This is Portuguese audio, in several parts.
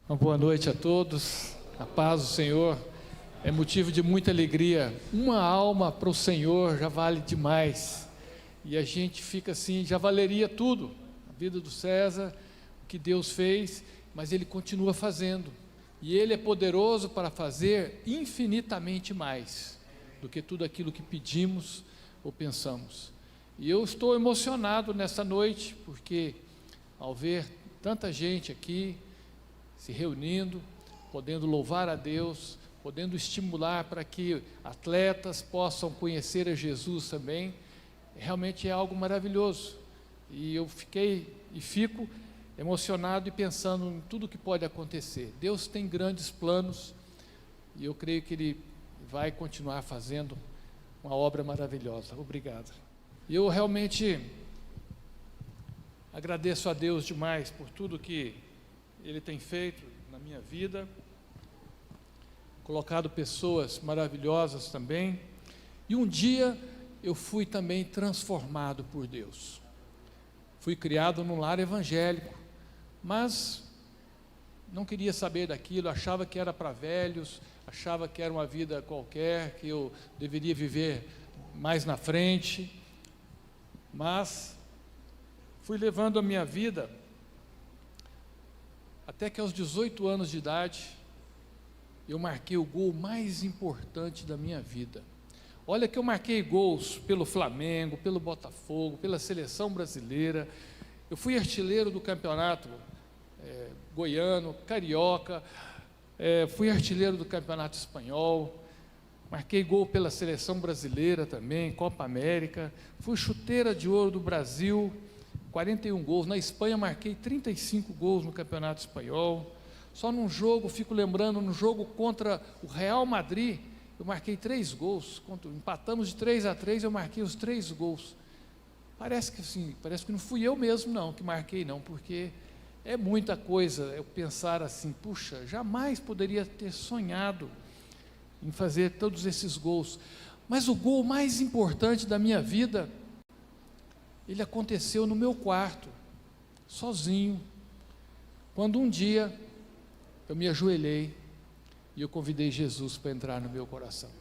Uma boa noite a todos, a paz do Senhor é motivo de muita alegria. Uma alma para o Senhor já vale demais, e a gente fica assim, já valeria tudo, a vida do César, o que Deus fez, mas Ele continua fazendo, e Ele é poderoso para fazer infinitamente mais do que tudo aquilo que pedimos ou pensamos. E eu estou emocionado nessa noite, porque ao ver tanta gente aqui se reunindo, podendo louvar a Deus, podendo estimular para que atletas possam conhecer a Jesus também, realmente é algo maravilhoso. E eu fico emocionado e pensando em tudo que pode acontecer. Deus tem grandes planos e eu creio que Ele vai continuar fazendo uma obra maravilhosa. Obrigado. Eu realmente agradeço a Deus demais por tudo que Ele tem feito na minha vida, colocado pessoas maravilhosas também, e um dia eu fui também transformado por Deus. Fui criado num lar evangélico, mas não queria saber daquilo, achava que era para velhos, achava que era uma vida qualquer, que eu deveria viver mais na frente, mas fui levando a minha vida até que aos 18 anos de idade eu marquei o gol mais importante da minha vida. Olha que eu marquei gols pelo Flamengo, pelo Botafogo, pela seleção brasileira. Eu fui artilheiro do campeonato goiano, carioca, fui artilheiro do campeonato espanhol, marquei gol pela seleção brasileira também, Copa América, fui chuteira de ouro do Brasil, 41 gols, na Espanha marquei 35 gols no campeonato espanhol. Só num jogo, fico lembrando, no jogo contra o Real Madrid, eu marquei 3 gols, empatamos de 3-3, eu marquei os 3 gols. Parece que não fui eu mesmo não, que marquei não, porque é muita coisa eu pensar assim, puxa, jamais poderia ter sonhado em fazer todos esses gols, mas o gol mais importante da minha vida, ele aconteceu no meu quarto, sozinho, quando um dia eu me ajoelhei e eu convidei Jesus para entrar no meu coração.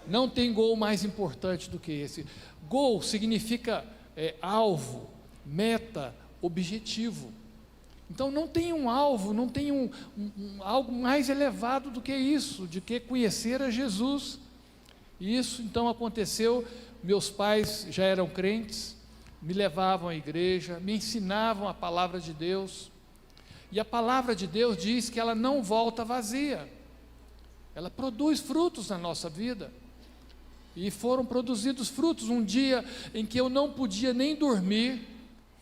Não tem gol mais importante do que esse. Gol significa alvo, meta, objetivo. Então não tem um alvo, não tem algo mais elevado do que isso, de que conhecer a Jesus. E isso então aconteceu. Meus pais já eram crentes, me levavam à igreja, me ensinavam a palavra de Deus, e a palavra de Deus diz que ela não volta vazia, ela produz frutos na nossa vida, e foram produzidos frutos. Um dia em que eu não podia nem dormir,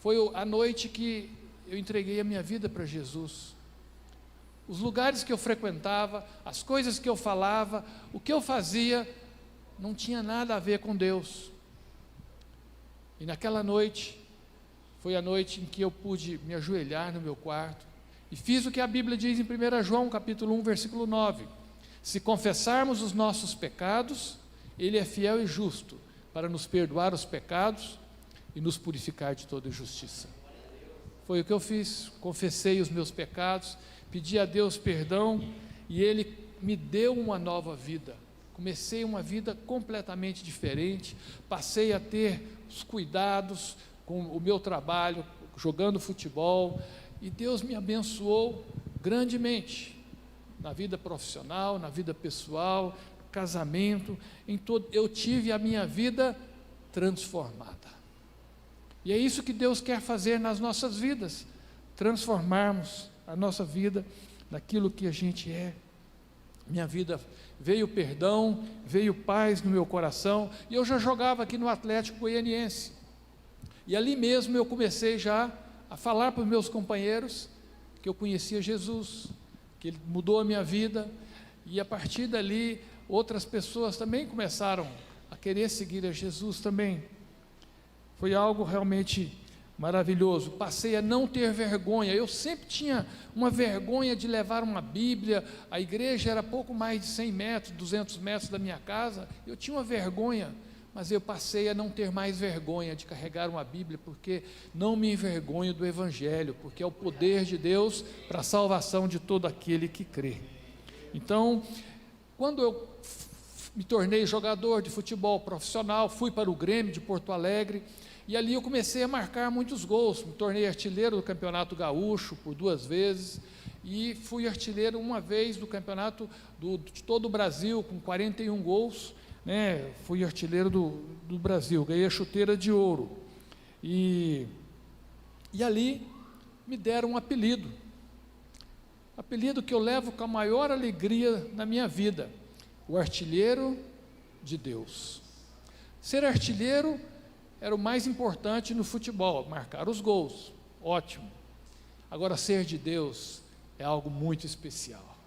foi a noite que eu entreguei a minha vida para Jesus. Os lugares que eu frequentava, as coisas que eu falava, o que eu fazia, não tinha nada a ver com Deus. E naquela noite, foi a noite em que eu pude me ajoelhar no meu quarto, e fiz o que a Bíblia diz em 1 João capítulo 1, versículo 9, se confessarmos os nossos pecados, Ele é fiel e justo, para nos perdoar os pecados, e nos purificar de toda injustiça. Foi o que eu fiz, confessei os meus pecados, pedi a Deus perdão, e Ele me deu uma nova vida. Comecei uma vida completamente diferente, passei a ter os cuidados com o meu trabalho, jogando futebol, e Deus me abençoou grandemente, na vida profissional, na vida pessoal, casamento, eu tive a minha vida transformada. E é isso que Deus quer fazer nas nossas vidas, transformarmos a nossa vida naquilo que a gente é. Minha vida veio perdão, veio paz no meu coração, e eu já jogava aqui no Atlético Goianiense, e ali mesmo eu comecei já a falar para os meus companheiros que eu conhecia Jesus, que Ele mudou a minha vida, e a partir dali outras pessoas também começaram a querer seguir a Jesus também. Foi algo realmente maravilhoso. Passei a não ter vergonha. Eu sempre tinha uma vergonha de levar uma Bíblia. A igreja era pouco mais de 100 metros, 200 metros da minha casa. Eu tinha uma vergonha, mas eu passei a não ter mais vergonha de carregar uma Bíblia, porque não me envergonho do Evangelho, porque é o poder de Deus para a salvação de todo aquele que crê. Então, quando eu me tornei jogador de futebol profissional, fui para o Grêmio de Porto Alegre, e ali eu comecei a marcar muitos gols, me tornei artilheiro do Campeonato Gaúcho por 2 vezes, e fui artilheiro uma vez do campeonato de todo o Brasil, com 41 gols, né? Fui artilheiro do Brasil, ganhei a chuteira de ouro, e ali me deram um apelido que eu levo com a maior alegria na minha vida: o artilheiro de Deus. Ser artilheiro era o mais importante no futebol, marcar os gols, ótimo. Agora, ser de Deus é algo muito especial,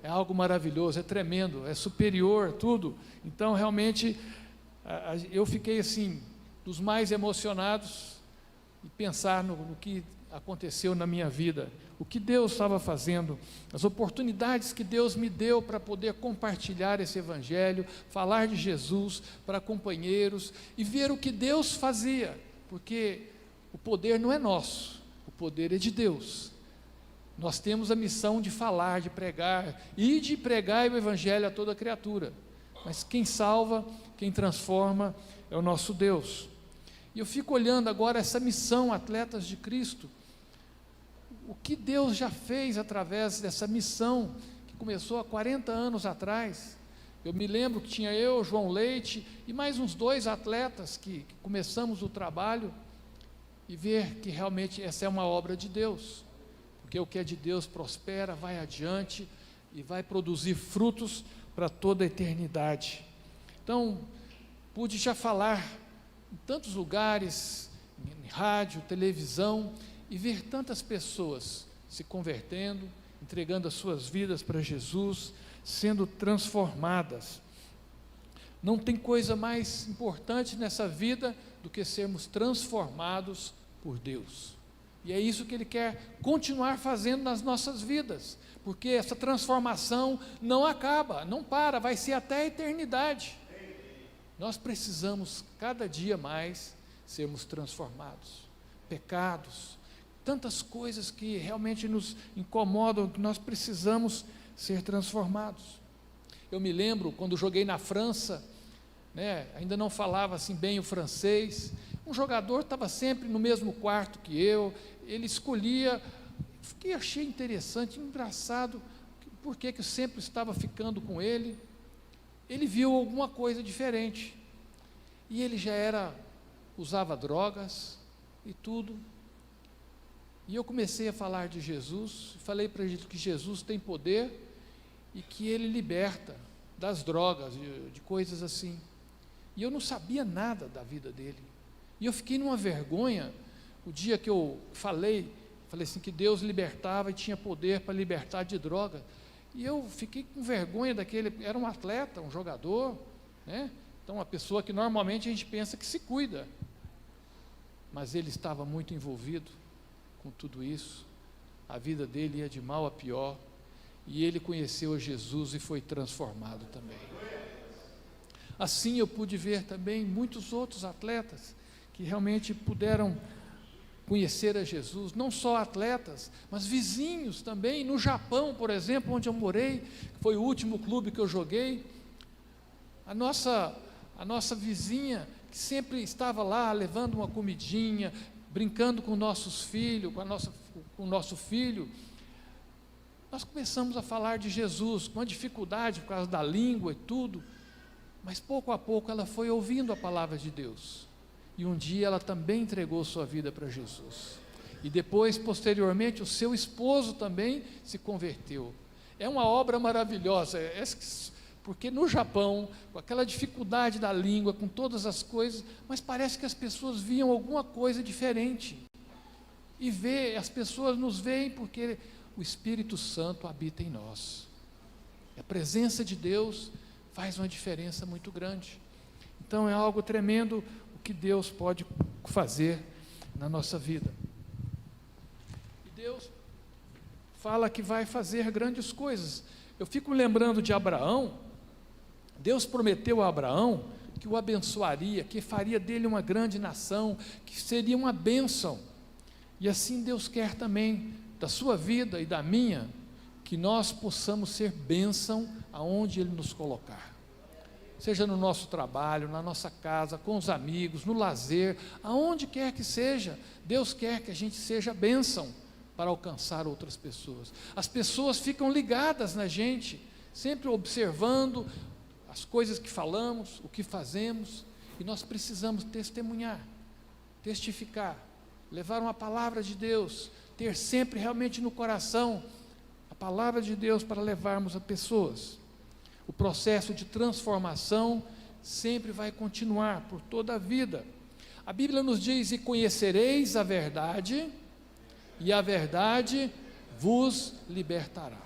é algo maravilhoso, é tremendo, é superior a tudo. Então, realmente, eu fiquei assim, dos mais emocionados, e pensar no que aconteceu na minha vida, o que Deus estava fazendo, as oportunidades que Deus me deu para poder compartilhar esse Evangelho, falar de Jesus para companheiros e ver o que Deus fazia, porque o poder não é nosso, o poder é de Deus. Nós temos a missão de falar, de pregar e de pregar o Evangelho a toda criatura, mas quem salva, quem transforma é o nosso Deus. E eu fico olhando agora essa missão, Atletas de Cristo, o que Deus já fez através dessa missão, que começou há 40 anos atrás. Eu me lembro que tinha eu, João Leite, e mais uns 2 atletas que começamos o trabalho, e ver que realmente essa é uma obra de Deus, porque o que é de Deus prospera, vai adiante, e vai produzir frutos para toda a eternidade. Então, pude já falar em tantos lugares, em rádio, televisão, e ver tantas pessoas se convertendo, entregando as suas vidas para Jesus, sendo transformadas. Não tem coisa mais importante nessa vida do que sermos transformados por Deus. E é isso que Ele quer continuar fazendo nas nossas vidas, porque essa transformação não acaba, não para, vai ser até a eternidade. Nós precisamos cada dia mais sermos transformados. Pecados, tantas coisas que realmente nos incomodam, que nós precisamos ser transformados. Eu me lembro quando joguei na França, né, ainda não falava assim bem o francês, um jogador estava sempre no mesmo quarto que eu, ele escolhia, achei interessante, engraçado, por que eu sempre estava ficando com ele. Ele viu alguma coisa diferente, e ele já usava drogas e tudo. E eu comecei a falar de Jesus, falei para ele que Jesus tem poder e que Ele liberta das drogas, de coisas assim. E eu não sabia nada da vida dele. E eu fiquei numa vergonha, o dia que eu falei assim que Deus libertava e tinha poder para libertar de droga. E eu fiquei com vergonha daquele, era um atleta, um jogador, né? Então, uma pessoa que normalmente a gente pensa que se cuida. Mas ele estava muito envolvido com tudo isso, a vida dele ia de mal a pior, e ele conheceu a Jesus e foi transformado também. Assim eu pude ver também muitos outros atletas que realmente puderam conhecer a Jesus, não só atletas, mas vizinhos também. No Japão, por exemplo, onde eu morei, foi o último clube que eu joguei, a nossa vizinha, que sempre estava lá levando uma comidinha, brincando com nossos filhos, com o nosso filho, nós começamos a falar de Jesus, com a dificuldade por causa da língua e tudo, mas pouco a pouco ela foi ouvindo a palavra de Deus, e um dia ela também entregou sua vida para Jesus, e depois, posteriormente, o seu esposo também se converteu. É uma obra maravilhosa, porque no Japão, com aquela dificuldade da língua, com todas as coisas, mas parece que as pessoas viam alguma coisa diferente, e as pessoas nos veem porque o Espírito Santo habita em nós, a presença de Deus faz uma diferença muito grande. Então é algo tremendo o que Deus pode fazer na nossa vida, e Deus fala que vai fazer grandes coisas. Eu fico lembrando de Abraão. Deus prometeu a Abraão que o abençoaria, que faria dele uma grande nação, que seria uma bênção. E assim Deus quer também, da sua vida e da minha, que nós possamos ser bênção aonde Ele nos colocar. Seja no nosso trabalho, na nossa casa, com os amigos, no lazer, aonde quer que seja, Deus quer que a gente seja bênção para alcançar outras pessoas. As pessoas ficam ligadas na gente, sempre observando as coisas que falamos, o que fazemos, e nós precisamos testemunhar, testificar, levar uma palavra de Deus, ter sempre realmente no coração a palavra de Deus para levarmos a pessoas. O processo de transformação sempre vai continuar por toda a vida. A Bíblia nos diz: e conhecereis a verdade, e a verdade vos libertará.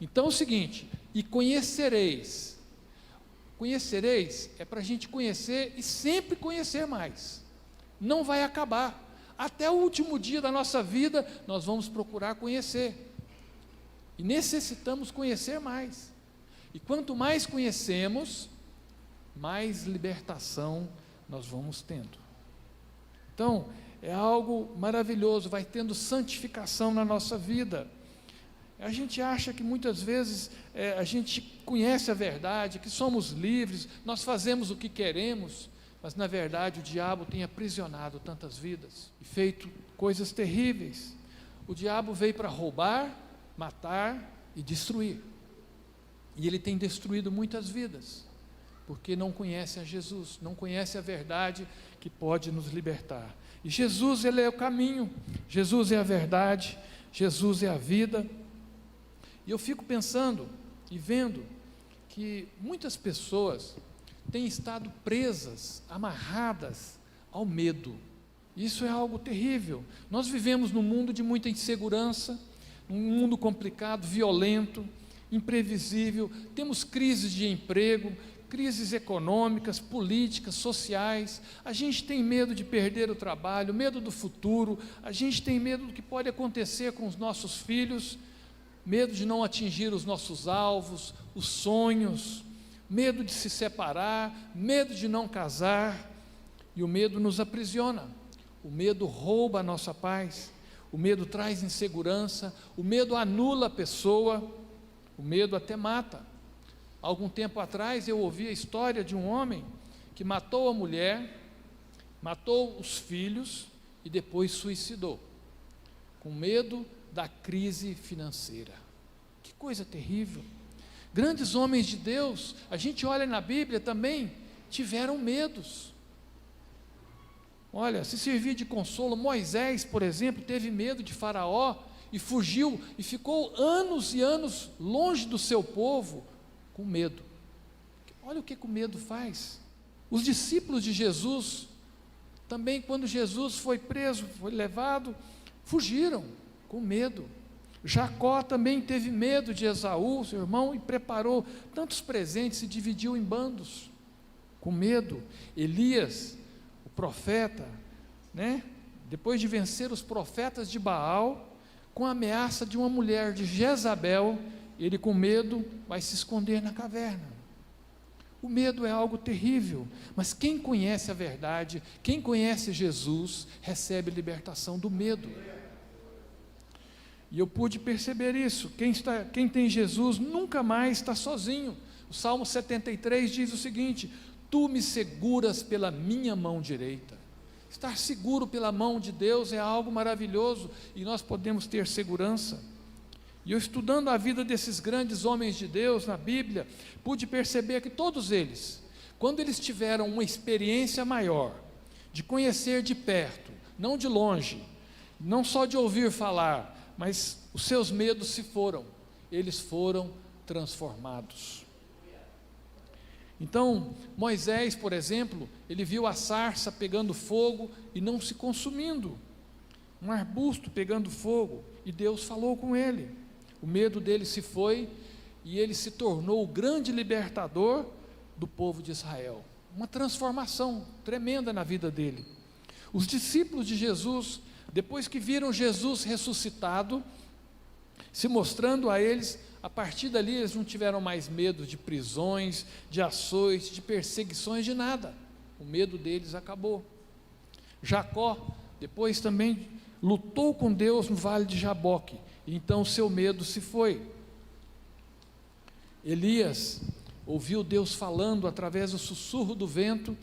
Então é o seguinte, e conhecereis. Conhecereis é para a gente conhecer e sempre conhecer mais. Não vai acabar. Até o último dia da nossa vida, nós vamos procurar conhecer. E necessitamos conhecer mais. E quanto mais conhecemos, mais libertação nós vamos tendo. Então, é algo maravilhoso, vai tendo santificação na nossa vida. A gente acha que muitas vezes a gente conhece a verdade, que somos livres, nós fazemos o que queremos, mas na verdade o diabo tem aprisionado tantas vidas e feito coisas terríveis. O diabo veio para roubar, matar e destruir. E ele tem destruído muitas vidas, porque não conhece a Jesus, não conhece a verdade que pode nos libertar. E Jesus, Ele é o caminho, Jesus é a verdade, Jesus é a vida. E eu fico pensando e vendo que muitas pessoas têm estado presas, amarradas ao medo. Isso é algo terrível. Nós vivemos num mundo de muita insegurança, um mundo complicado, violento, imprevisível, temos crises de emprego, crises econômicas, políticas, sociais, a gente tem medo de perder o trabalho, medo do futuro, a gente tem medo do que pode acontecer com os nossos filhos, medo de não atingir os nossos alvos, os sonhos, medo de se separar, medo de não casar, e o medo nos aprisiona, o medo rouba a nossa paz, o medo traz insegurança, o medo anula a pessoa, o medo até mata. Algum tempo atrás eu ouvi a história de um homem que matou a mulher, matou os filhos e depois suicidou, com medo da crise financeira. Que coisa terrível. Grandes homens de Deus, a gente olha na Bíblia também, tiveram medos. Olha, se servir de consolo, Moisés, por exemplo, teve medo de Faraó e fugiu e ficou anos e anos longe do seu povo com medo. Olha o que o medo faz. Os discípulos de Jesus também, quando Jesus foi preso, foi levado, fugiram com medo. Jacó também teve medo de Esaú, seu irmão, e preparou tantos presentes e dividiu em bandos, com medo. Elias, o profeta, depois de vencer os profetas de Baal, com a ameaça de uma mulher de Jezabel, ele com medo vai se esconder na caverna. O medo é algo terrível, mas quem conhece a verdade, quem conhece Jesus, recebe libertação do medo. E eu pude perceber isso. Quem tem Jesus nunca mais está sozinho. O Salmo 73 diz o seguinte: tu me seguras pela minha mão direita. Estar seguro pela mão de Deus é algo maravilhoso e nós podemos ter segurança. E eu, estudando a vida desses grandes homens de Deus na Bíblia, pude perceber que todos eles, quando eles tiveram uma experiência maior, de conhecer de perto, não de longe, não só de ouvir falar, mas os seus medos se foram, eles foram transformados. Então, Moisés, por exemplo, ele viu a sarça pegando fogo e não se consumindo, um arbusto pegando fogo, e Deus falou com ele. O medo dele se foi e ele se tornou o grande libertador do povo de Israel. Uma transformação tremenda na vida dele. Os discípulos de Jesus, depois que viram Jesus ressuscitado, se mostrando a eles, A partir dali eles não tiveram mais medo de prisões, de açoites, de perseguições, de nada. O medo deles acabou. Jacó depois também lutou com Deus no vale de Jaboque, e então o seu medo se foi. Elias ouviu Deus falando através do sussurro do vento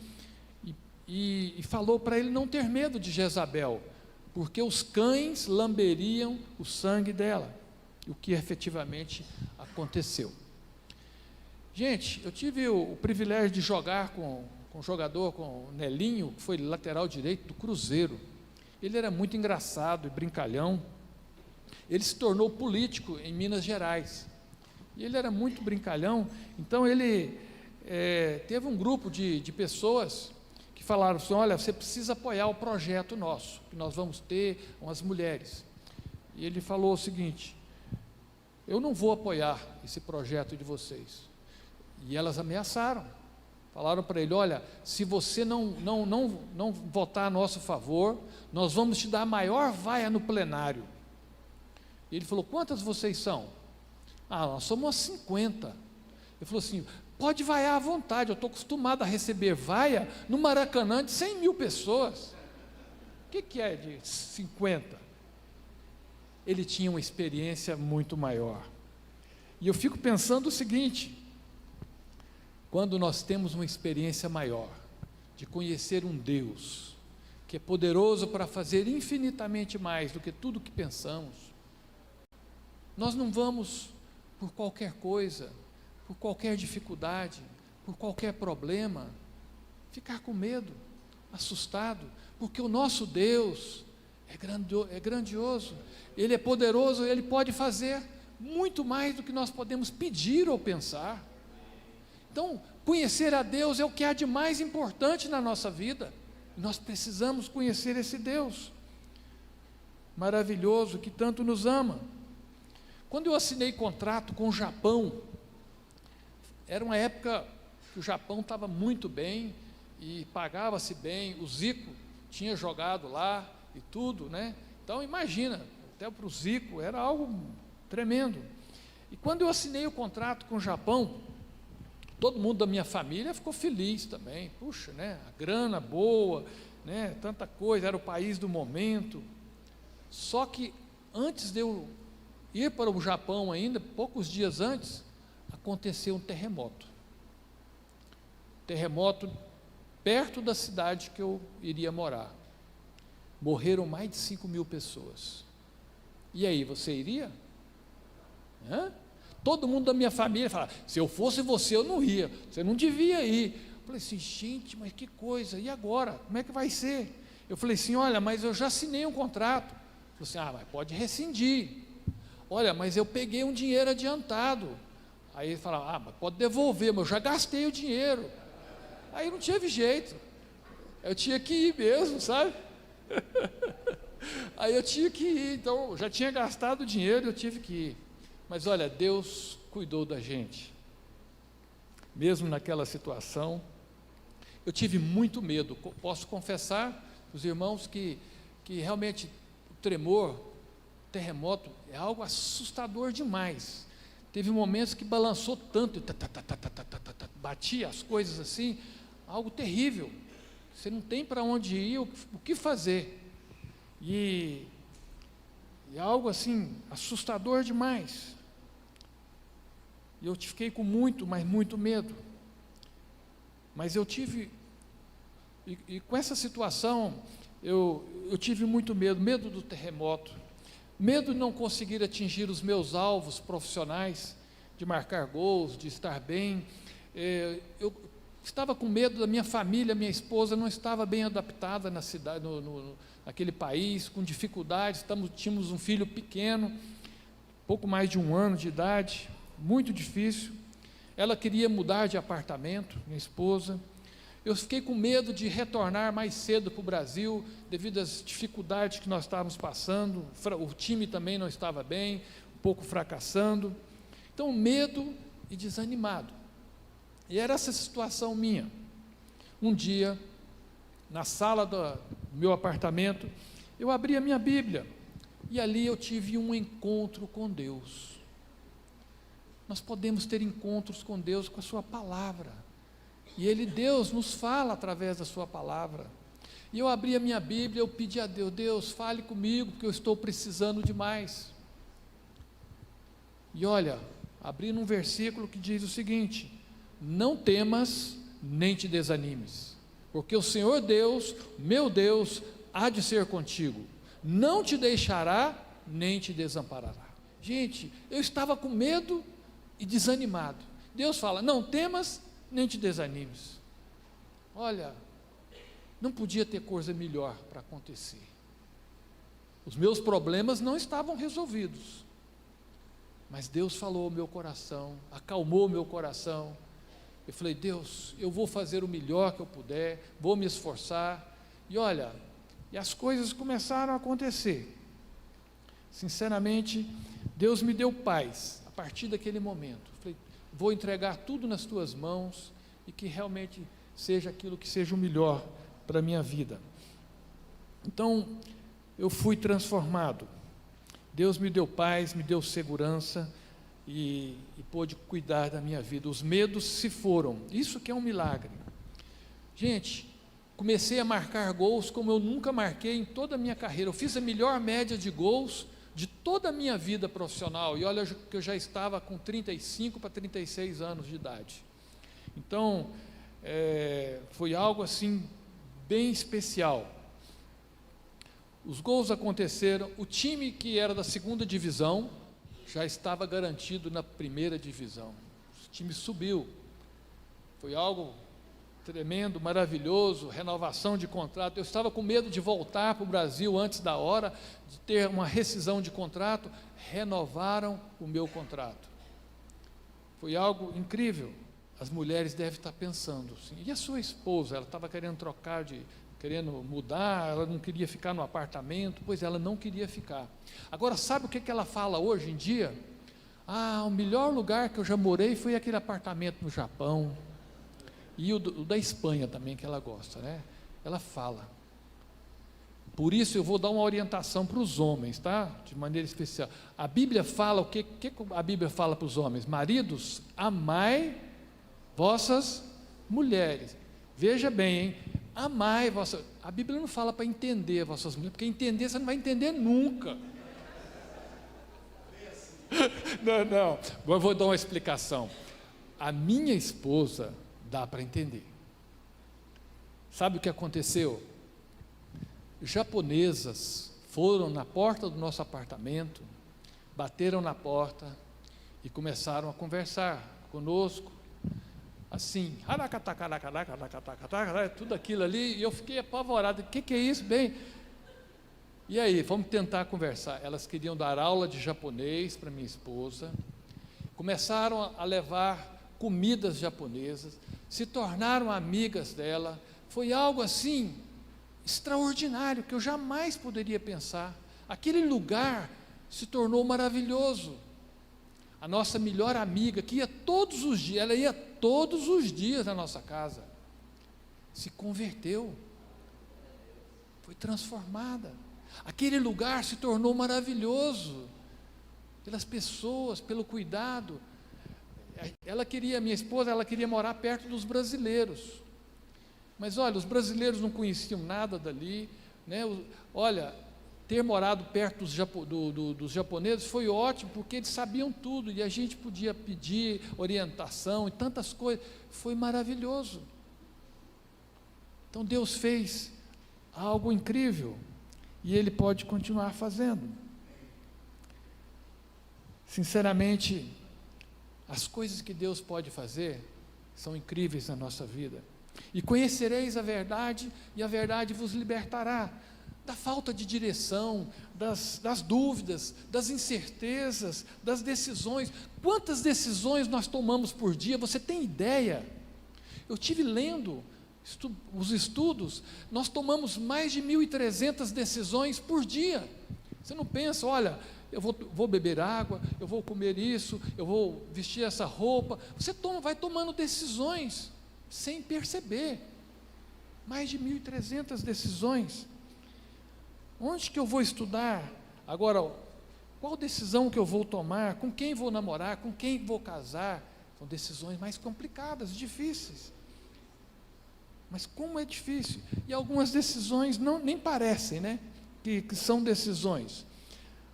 e falou para ele não ter medo de Jezabel, porque os cães lamberiam o sangue dela, o que efetivamente aconteceu. Gente, eu tive o privilégio de jogar com um jogador, com o Nelinho, que foi lateral direito do Cruzeiro. Ele era muito engraçado e brincalhão. Ele se tornou político em Minas Gerais, e ele era muito brincalhão. Então ele teve um grupo de pessoas que falaram assim: olha, você precisa apoiar o projeto nosso, que nós vamos ter umas mulheres. E ele falou o seguinte: eu não vou apoiar esse projeto de vocês. E elas ameaçaram, falaram para ele: olha, se você não votar a nosso favor, nós vamos te dar a maior vaia no plenário. E ele falou: quantas vocês são? Ah, nós somos umas 50. Ele falou assim: pode vaiar à vontade, eu estou acostumado a receber vaia no Maracanã de 100 mil pessoas. O que é de 50? Ele tinha uma experiência muito maior. E eu fico pensando o seguinte: quando nós temos uma experiência maior, de conhecer um Deus, que é poderoso para fazer infinitamente mais do que tudo que pensamos, nós não vamos, por qualquer coisa, por qualquer dificuldade, por qualquer problema, ficar com medo, assustado, porque o nosso Deus é grandioso, Ele é poderoso, Ele pode fazer muito mais do que nós podemos pedir ou pensar. Então, conhecer a Deus é o que há de mais importante na nossa vida. Nós precisamos conhecer esse Deus maravilhoso, que tanto nos ama. Quando eu assinei contrato com o Japão, era uma época que o Japão estava muito bem e pagava-se bem. O Zico tinha jogado lá e tudo, né? Então imagina, até para o Zico era algo tremendo. E quando eu assinei o contrato com o Japão, todo mundo da minha família ficou feliz também. Puxa, né? A grana boa, né? Tanta coisa, era o país do momento. Só que antes de eu ir para o Japão ainda, poucos dias antes, aconteceu um terremoto. Terremoto perto da cidade que eu iria morar. Morreram mais de 5 mil pessoas. E aí, você iria? Todo mundo da minha família fala: se eu fosse você, eu não ia, você não devia ir. Eu falei assim: gente, mas que coisa, e agora? Como é que vai ser? Eu falei assim: olha, mas eu já assinei um contrato. Ele falou assim: mas pode rescindir. Olha, mas eu peguei um dinheiro adiantado. Aí ele falava: mas pode devolver, mas eu já gastei o dinheiro. Aí não teve jeito, eu tinha que ir mesmo, sabe? Aí eu tinha que ir, então eu já tinha gastado o dinheiro, eu tive que ir. Mas olha, Deus cuidou da gente, mesmo naquela situação. Eu tive muito medo, posso confessar os irmãos que realmente o tremor, terremoto, é algo assustador demais. Teve momentos que balançou tanto, batia as coisas assim, algo terrível. Você não tem para onde ir, o que fazer. E algo assim, assustador demais. E eu fiquei com muito, mas muito medo. Mas eu tive, e com essa situação, eu tive muito medo do terremoto, medo de não conseguir atingir os meus alvos profissionais, de marcar gols, de estar bem. Eu estava com medo da minha família, minha esposa não estava bem adaptada na cidade, naquele país, com dificuldades. Tínhamos um filho pequeno, pouco mais de 1 ano de idade, muito difícil. Ela queria mudar de apartamento, minha esposa. Eu fiquei com medo de retornar mais cedo para o Brasil, devido às dificuldades que nós estávamos passando. O time também não estava bem, um pouco fracassando. Então, medo e desanimado. E era essa situação minha. Um dia, na sala do meu apartamento, eu abri a minha Bíblia, e ali eu tive um encontro com Deus. nós podemos ter encontros com Deus, com a sua palavra, e Deus nos fala através da sua palavra. E eu abri a minha Bíblia, eu pedi a Deus: Deus, fale comigo, porque eu estou precisando demais. E olha, abri num versículo que diz o seguinte: não temas, nem te desanimes, porque o Senhor Deus, meu Deus, há de ser contigo, não te deixará, nem te desamparará. Gente, eu estava com medo e desanimado. Deus fala: não temas, nem te desanimes. Olha, não podia ter coisa melhor para acontecer. Os meus problemas não estavam resolvidos, mas Deus falou ao meu coração, acalmou o meu coração. Eu falei: Deus, eu vou fazer o melhor que eu puder, vou me esforçar. E olha, e as coisas começaram a acontecer. Sinceramente, Deus me deu paz a partir daquele momento. Eu falei: vou entregar tudo nas tuas mãos, e que realmente seja aquilo que seja o melhor para a minha vida. Então, eu fui transformado. Deus me deu paz, me deu segurança, e pôde cuidar da minha vida. Os medos se foram. Isso que é um milagre. Gente, comecei a marcar gols como eu nunca marquei em toda a minha carreira. Eu fiz a melhor média de gols de toda a minha vida profissional, e olha que eu já estava com 35 para 36 anos de idade. Então, foi algo assim, bem especial. Os gols aconteceram, o time que era da segunda divisão, já estava garantido na primeira divisão, o time subiu, foi algo tremendo, maravilhoso, renovação de contrato. Eu estava com medo de voltar para o Brasil antes da hora, de ter uma rescisão de contrato. Renovaram o meu contrato, foi algo incrível. As mulheres devem estar pensando assim: e a sua esposa? Ela estava querendo querendo mudar, ela não queria ficar no apartamento. Pois ela não queria ficar. Agora, sabe o que ela fala hoje em dia? O melhor lugar que eu já morei foi aquele apartamento no Japão, e o da Espanha também, que ela gosta, né? Ela fala. Por isso eu vou dar uma orientação para os homens, tá? De maneira especial. A Bíblia fala o que a Bíblia fala para os homens? Maridos, amai vossas mulheres. Veja bem, hein? Amai vossas. A Bíblia não fala para entender vossas mulheres, porque entender você não vai entender nunca. Não. Agora eu vou dar uma explicação. A minha esposa dá para entender. Sabe o que aconteceu? Japonesas foram na porta do nosso apartamento, bateram na porta e começaram a conversar conosco, assim, tudo aquilo ali, e eu fiquei apavorado. O que é isso? Bem, e aí, vamos tentar conversar. Elas queriam dar aula de japonês para minha esposa, começaram a levar comidas japonesas, se tornaram amigas dela. Foi algo assim extraordinário, que eu jamais poderia pensar. Aquele lugar se tornou maravilhoso. A nossa melhor amiga, que ia todos os dias, ela ia todos os dias na nossa casa, se converteu, foi transformada. Aquele lugar se tornou maravilhoso, pelas pessoas, pelo cuidado. Minha esposa, ela queria morar perto dos brasileiros, mas olha, os brasileiros não conheciam nada dali, né? Olha, ter morado perto dos japoneses foi ótimo, porque eles sabiam tudo, e a gente podia pedir orientação e tantas coisas. Foi maravilhoso. Então Deus fez algo incrível, e Ele pode continuar fazendo. Sinceramente, as coisas que Deus pode fazer são incríveis na nossa vida. E conhecereis a verdade, e a verdade vos libertará da falta de direção, das dúvidas, das incertezas, das decisões. Quantas decisões nós tomamos por dia? Você tem ideia? Eu tive lendo os estudos, nós tomamos mais de 1.300 decisões por dia. Você não pensa: olha, eu vou beber água, eu vou comer isso, eu vou vestir essa roupa. Você vai tomando decisões sem perceber. Mais de 1.300 decisões. Onde que eu vou estudar? Agora, Qual decisão que eu vou tomar? Com quem vou namorar? Com quem vou casar? São decisões mais complicadas, difíceis. Mas como é difícil? E algumas decisões nem parecem, né? Que são decisões.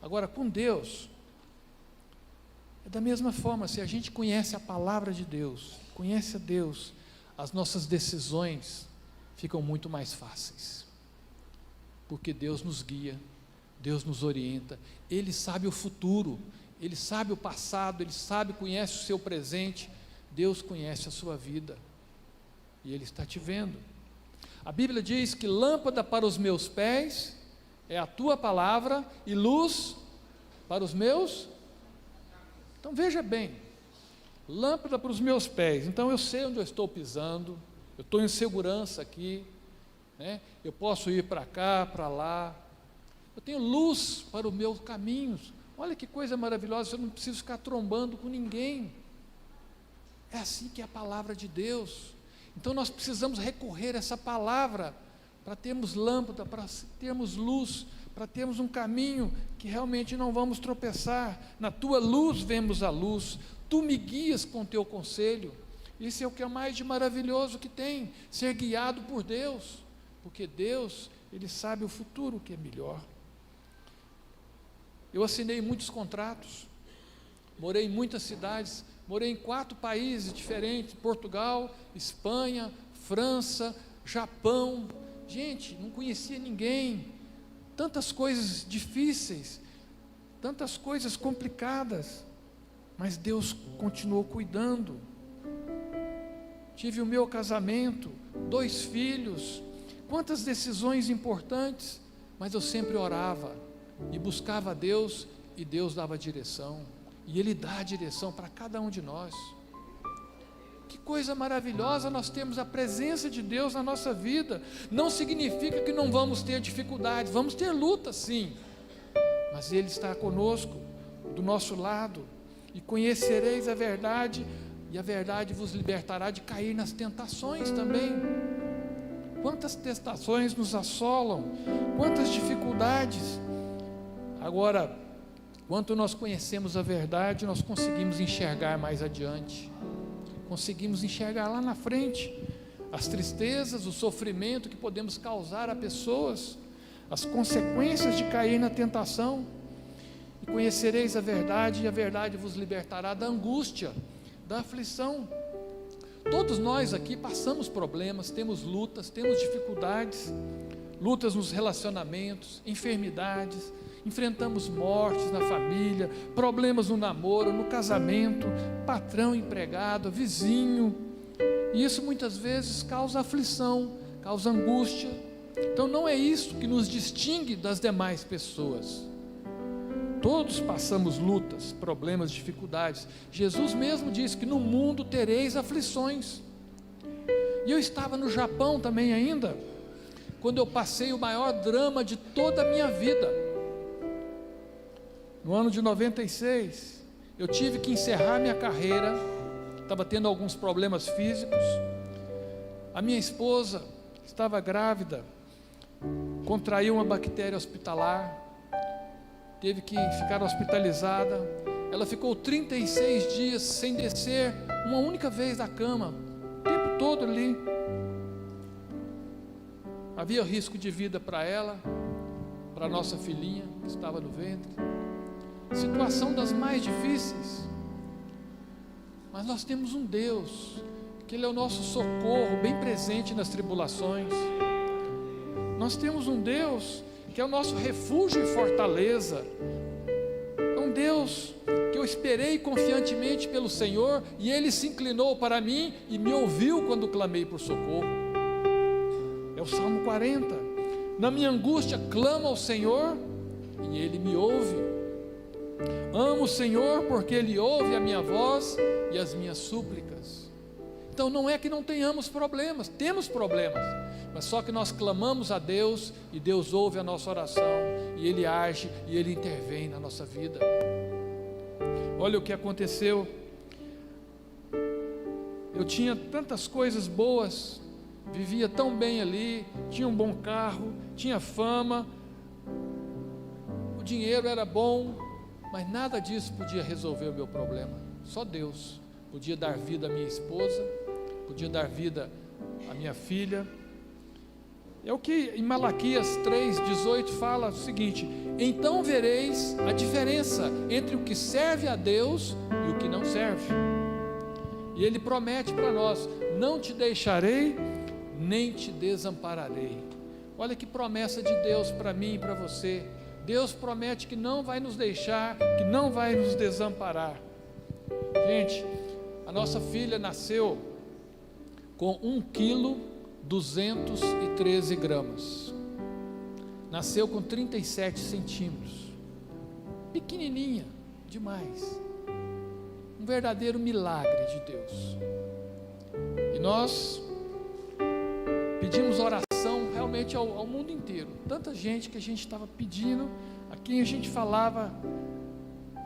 Agora, com Deus, é da mesma forma. Se a gente conhece a palavra de Deus, conhece a Deus, as nossas decisões ficam muito mais fáceis. Porque Deus nos guia, Deus nos orienta, Ele sabe o futuro, Ele sabe o passado, Ele sabe, conhece o seu presente, Deus conhece a sua vida, e Ele está te vendo. A Bíblia diz que lâmpada para os meus pés é a tua palavra e luz para os meus. Então veja bem, lâmpada para os meus pés, então eu sei onde eu estou pisando, eu estou em segurança aqui, né? Eu posso ir para cá, para lá, eu tenho luz para os meus caminhos. Olha que coisa maravilhosa, eu não preciso ficar trombando com ninguém. É assim que é a palavra de Deus. Então nós precisamos recorrer a essa palavra para termos lâmpada, para termos luz, para termos um caminho que realmente não vamos tropeçar. Na tua luz vemos a luz, tu me guias com teu conselho. Isso é o que é mais de maravilhoso que tem, ser guiado por Deus, porque Deus, Ele sabe o futuro que é melhor. Eu assinei muitos contratos, morei em muitas cidades, morei em 4 países diferentes, Portugal, Espanha, França, Japão. Gente, não conhecia ninguém, tantas coisas difíceis, tantas coisas complicadas, mas Deus continuou cuidando. Tive o meu casamento, 2 filhos, quantas decisões importantes, mas eu sempre orava e buscava a Deus, e Deus dava direção, e Ele dá a direção para cada um de nós. Que coisa maravilhosa nós temos a presença de Deus na nossa vida. Não significa que não vamos ter dificuldades, vamos ter luta sim, mas Ele está conosco, do nosso lado. E conhecereis a verdade, e a verdade vos libertará de cair nas tentações também. Quantas tentações nos assolam, quantas dificuldades. Agora, quanto nós conhecemos a verdade, nós conseguimos enxergar mais adiante, conseguimos enxergar lá na frente as tristezas, o sofrimento que podemos causar a pessoas, as consequências de cair na tentação. E conhecereis a verdade, e a verdade vos libertará da angústia, da aflição. Todos nós aqui passamos problemas, temos lutas, temos dificuldades, lutas nos relacionamentos, enfermidades, enfrentamos mortes na família, problemas no namoro, no casamento, patrão, empregado, vizinho, e isso muitas vezes causa aflição, causa angústia. Então não é isso que nos distingue das demais pessoas. Todos passamos lutas, problemas, dificuldades. Jesus mesmo disse que no mundo tereis aflições. E eu estava no Japão também ainda, quando eu passei o maior drama de toda a minha vida. No ano de 96, eu tive que encerrar minha carreira, estava tendo alguns problemas físicos. A minha esposa estava grávida, contraiu uma bactéria hospitalar, teve que ficar hospitalizada. Ela ficou 36 dias sem descer uma única vez da cama, o tempo todo ali. Havia risco de vida para ela, para a nossa filhinha que estava no ventre. Situação das mais difíceis. Mas nós temos um Deus, que Ele é o nosso socorro, bem presente nas tribulações. Nós temos um Deus que é o nosso refúgio e fortaleza. É um Deus que eu esperei confiantemente pelo Senhor, e Ele se inclinou para mim e me ouviu quando clamei por socorro. É o Salmo 40. Na minha angústia clamo ao Senhor e Ele me ouve. Amo o Senhor porque Ele ouve a minha voz e as minhas súplicas. Então não é que não tenhamos problemas, temos problemas, mas só que nós clamamos a Deus e Deus ouve a nossa oração, e Ele age e Ele intervém na nossa vida. Olha o que aconteceu. Eu tinha tantas coisas boas, vivia tão bem ali, tinha um bom carro, tinha fama, o dinheiro era bom, Mas nada disso podia resolver o meu problema. Só Deus podia dar vida à minha esposa, podia dar vida à minha filha. É o que em Malaquias 3,18 fala o seguinte: então vereis a diferença entre o que serve a Deus e o que não serve. E Ele promete para nós: não te deixarei, nem te desampararei. Olha que promessa de Deus para mim e para você. Deus promete que não vai nos deixar, que não vai nos desamparar. Gente, a nossa filha nasceu com 1,213 kg. Nasceu com 37 centímetros. Pequenininha demais. Um verdadeiro milagre de Deus. E nós pedimos oração realmente ao mundo inteiro. Tanta gente que a gente estava pedindo, a quem a gente falava,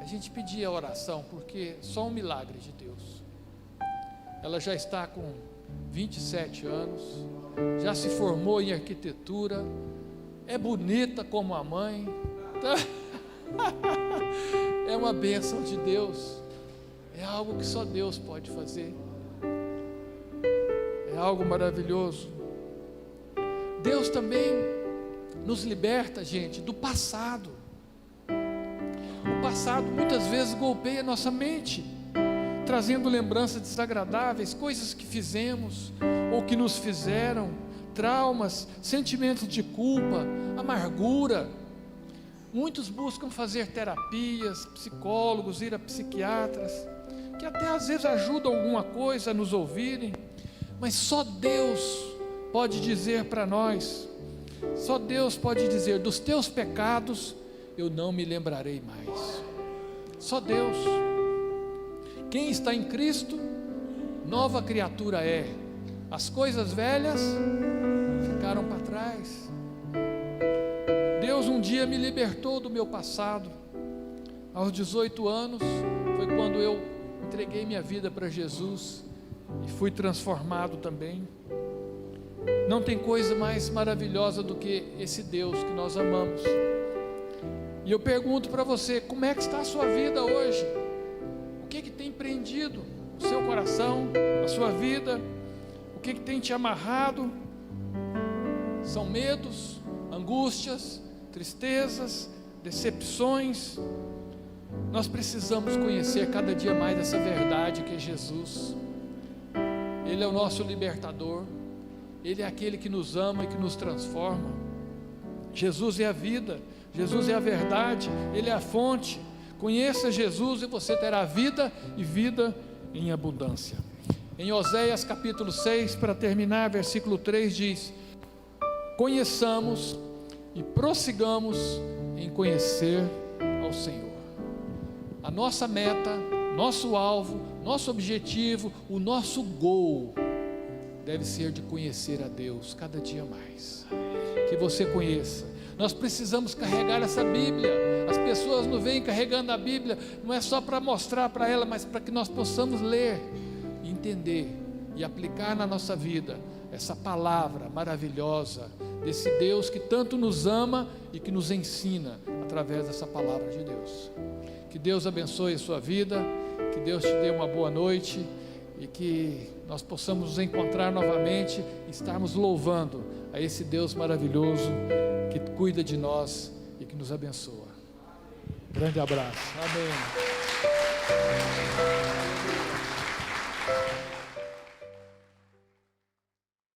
a gente pedia oração, porque só um milagre de Deus. Ela já está com 27 anos, já se formou em arquitetura, é bonita como a mãe, é uma bênção de Deus, é algo que só Deus pode fazer, é algo maravilhoso. Deus também nos liberta, gente, do passado. O passado muitas vezes golpeia a nossa mente, trazendo lembranças desagradáveis, coisas que fizemos ou que nos fizeram, traumas, sentimentos de culpa, amargura. Muitos buscam fazer terapias, psicólogos, ir a psiquiatras, que até às vezes ajudam alguma coisa a nos ouvirem, mas só Deus pode dizer para nós, só Deus pode dizer: dos teus pecados eu não me lembrarei mais. Só Deus. Quem está em Cristo, nova criatura é. As coisas velhas ficaram para trás. Deus um dia me libertou do meu passado. Aos 18 anos foi quando eu entreguei minha vida para Jesus e fui transformado também. Não tem coisa mais maravilhosa do que esse Deus que nós amamos. E eu pergunto para você: como é que está a sua vida hoje? O que tem prendido o seu coração, a sua vida? O que tem te amarrado? São medos, angústias, tristezas, decepções. Nós precisamos conhecer cada dia mais essa verdade que é Jesus. Ele é o nosso libertador. Ele é aquele que nos ama e que nos transforma. Jesus é a vida, Jesus é a verdade, Ele é a fonte. Conheça Jesus e você terá vida e vida em abundância. Em Oséias capítulo 6, para terminar, versículo 3 diz: conheçamos e prossigamos em conhecer ao Senhor. A nossa meta, nosso alvo, nosso objetivo, o nosso gol deve ser de conhecer a Deus cada dia mais. Que você conheça. Nós precisamos carregar essa Bíblia. As pessoas não vêm carregando a Bíblia, não é só para mostrar para ela, mas para que nós possamos ler, entender e aplicar na nossa vida essa palavra maravilhosa desse Deus que tanto nos ama e que nos ensina através dessa palavra de Deus. Que Deus abençoe a sua vida, que Deus te dê uma boa noite e que nós possamos nos encontrar novamente e estarmos louvando a esse Deus maravilhoso que cuida de nós e que nos abençoa. Grande abraço. Amém.